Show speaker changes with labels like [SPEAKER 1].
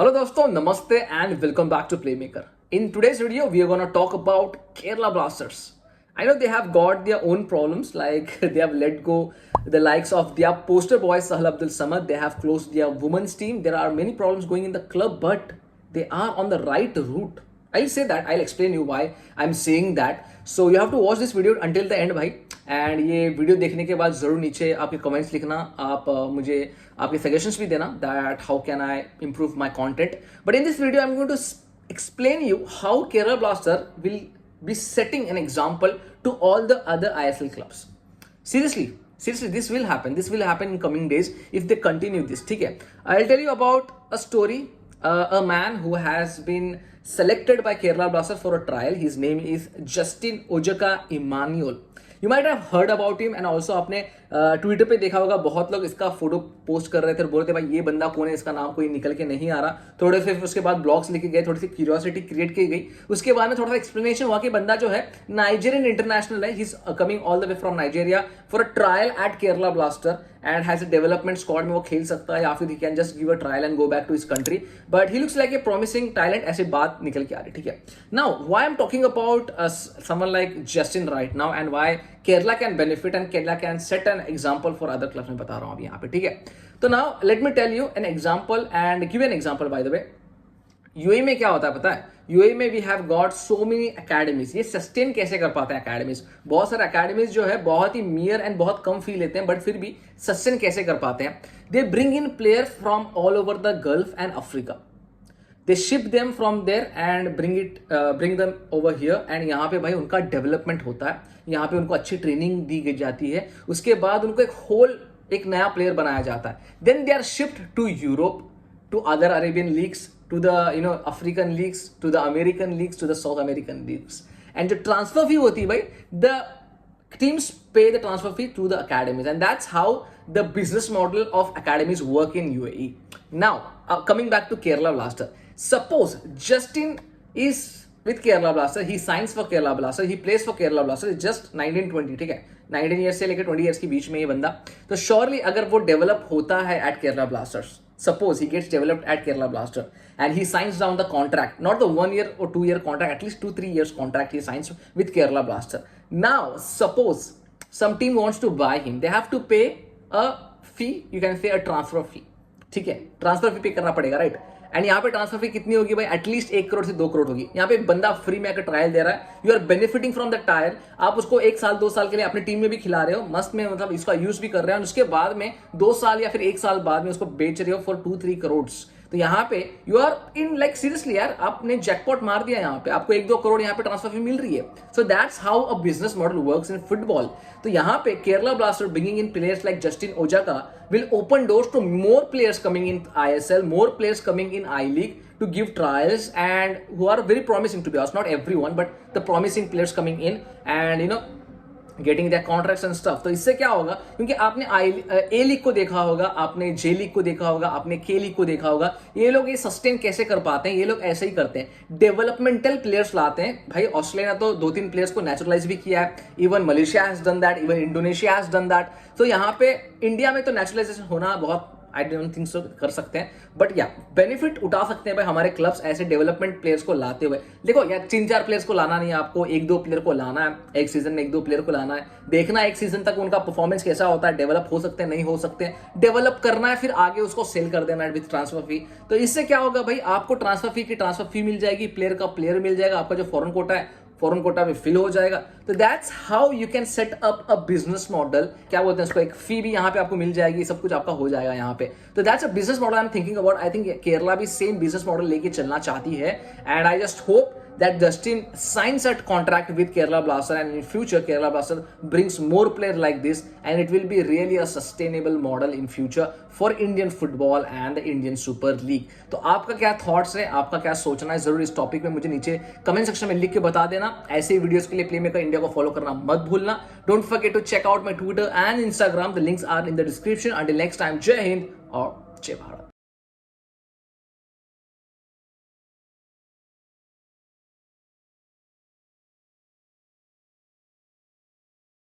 [SPEAKER 1] Hello दोस्तों, namaste and welcome back to Playmaker. In today's video, we are going to talk about Kerala Blasters. I know they have got their own problems, like they have let go the likes of their poster boy Sahal Abdul Samad. They have closed their women's team. There are many problems going in the club, but they are on the right route. I'll say that. I'll explain you why I'm saying that. So you have to watch this video until the end, भाई. And ये video देखने के बाद जरूर नीचे आपके comments लिखना, आप मुझे आपके सजेशंस भी देना that how can I improve my content. But in this video I am going to explain you how Kerala blaster will be setting an example to all the other ISL clubs. Seriously, this will happen. This will happen in coming days if they continue this. ठीक है, I'll tell you about a story. A man who has been selected by Kerala Blasters for a trial. His name is Justin Ojaka Emmanuel. You might have heard about him and also आपने Twitter पे देखा होगा, बहुत लोग इसका photo post कर रहे थे और बोल रहे थे भाई ये बंदा कौन है, इसका नाम कोई निकल के नहीं आ रहा. थोड़े से उसके बाद ब्लॉग्स लिखे गए, थोड़ी सी क्यूरियोसिटी क्रिएट की गई. उसके बाद में थोड़ा सा एक्सप्लेनेशन हुआ कि बंदा जो है नाइजेरियन इंटरनेशनल है. He is coming all the way from Nigeria for a trial at Kerala blaster and has a development squad में वो खेल सकता है या फिर he can just give a trial and go back to his country. But he looks like a promising talent. ऐसी बात निकल के आ रही. ठीक है, now why I am talking about someone like Justin right now and why Kerala can benefit and Kerala can set an example for other clubs. मैं बता रहा हूं अभी यहाँ पे. ठीक है, तो now let me tell you an example and give an example. By the way, UAE में क्या होता है पता है? यूएई में we have got so many academies. ये सस्टेन कैसे कर पाते हैं एकेडमीज? बहुत सारे एकेडमीज जो है बहुत ही मियर एंड बहुत कम फी लेते हैं, बट फिर भी सस्टेन कैसे कर पाते हैं? They bring in player from all over the Gulf and Africa. They ship them from there and bring them over here and यहाँ पे भाई उनका डेवलपमेंट होता है. यहाँ पे उनको अच्छी ट्रेनिंग दी जाती है. उसके बाद उनको एक नया प्लेयर बनाया जाता है. Then they are shift to Europe, to other Arabian leagues, to the African leagues, to the American leagues, to the South American leagues. And जो transfer fee होती है भाई, the teams pay the transfer fee to the academies, and that's how the business model of academies work in UAE. Now, coming back to Kerala Blaster, suppose Justin is with Kerala Blaster, he signs for Kerala Blaster, he plays for Kerala Blaster, just 19-20. ठीक है, 19 years से लेकर 20 years के बीच में ये बंदा, तो surely अगर वो डेवलप होता है at Kerala blasters, suppose he gets developed at Kerala Blaster and he signs down the contract, not the 1 year or 2 year contract, at least 2-3 years contract he signs with Kerala Blaster. Now suppose some team wants to buy him, they have to pay a fee, you can say a transfer fee. ठीक है, transfer fee पे करना पड़ेगा, right? And यहाँ पे transfer fee कितनी होगी भाई? एटलीस्ट 1 करोड़ से 2 करोड़ होगी. यहाँ पे बंदा फ्री में आकर ट्रायल दे रहा है, you are benefiting from the trial. आप उसको 1 साल 2 साल के लिए अपनी टीम में भी खिला रहे हो, मस्त में, मतलब इसका यूज भी कर रहे हो, और उसके बाद में 2 साल या फिर 1 साल बाद में उसको बेच रहे हो फॉर 2-3 करोड़. तो यहाँ पे you are in like seriously यार, आपने जैकपॉट मार दिया. यहाँ पे आपको 1-2 करोड़ यहाँ पे ट्रांसफर फी मिल रही है. So that's how a business model works in football. तो यहाँ पे Kerala blaster bringing in players like Justin Ojaka will open doors to more players coming in ISL, more players coming in I League to give trials, and who are very promising, to be honest, not everyone but the promising players coming in and getting their contracts and stuff. तो इससे क्या होगा? क्योंकि आपने ए league को देखा होगा, आपने जे लीग को देखा होगा, आपने के लीग को देखा होगा. ये लोग ये सस्टेन कैसे कर पाते हैं? ये लोग ऐसे ही करते हैं, डेवलपमेंटल प्लेयर्स लाते हैं. भाई ऑस्ट्रेलिया ने तो 2-3 प्लेयर्स को नेचुरलाइज भी किया है. Even Malaysia has done that, even Indonesia has done that. तो यहाँ पे इंडिया में तो नेचुरलाइजेशन होना बहुत, आई डोंट थिंक सो कर सकते हैं, बट या बेनिफिट उठा सकते हैं भाई हमारे क्लब्स ऐसे डेवलपमेंट प्लेयर्स को लाते हुए. देखो यार, 3-4 प्लेयर्स को लाना नहीं है आपको, 1-2 प्लेयर को लाना है. एक सीजन में 1-2 प्लेयर को लाना है, देखना है 1 सीजन तक उनका परफॉर्मेंस कैसा होता है, डेवलप हो सकते हैं नहीं हो सकते हैं, डेवलप करना है, फिर आगे उसको सेल कर देना है विद ट्रांसफर फी. तो इससे क्या होगा भाई? आपको ट्रांसफर फी मिल जाएगी, प्लेयर का प्लेयर मिल जाएगा, आपका जो फॉरेन कोटा है फॉरेन कोटा में फिल हो जाएगा. तो that's how you can set up a business model. क्या बोलते हैं इसको, एक फी भी यहाँ पे आपको मिल जाएगी, सब कुछ आपका हो जाएगा यहाँ पे. तो that's a business model I am thinking about. I think Kerala भी सेम बिजनेस मॉडल लेके चलना चाहती है, and I just hope that Justin signs a contract with Kerala Blaster, and in future Kerala Blaster brings more players like this, and it will be really a sustainable model in future for Indian football and the Indian Super League. तो आपका क्या thoughts है, आपका क्या सोचना है, जरूर इस टॉपिक में मुझे नीचे कमेंट सेक्शन में लिख के बता देना. ऐसे वीडियोस के लिए प्लेमेकर इंडिया को फॉलो करना मत भूलना. Don't forget to check out my Twitter and Instagram, the links are in the description. Until next time, जय हिंद और जय भारत.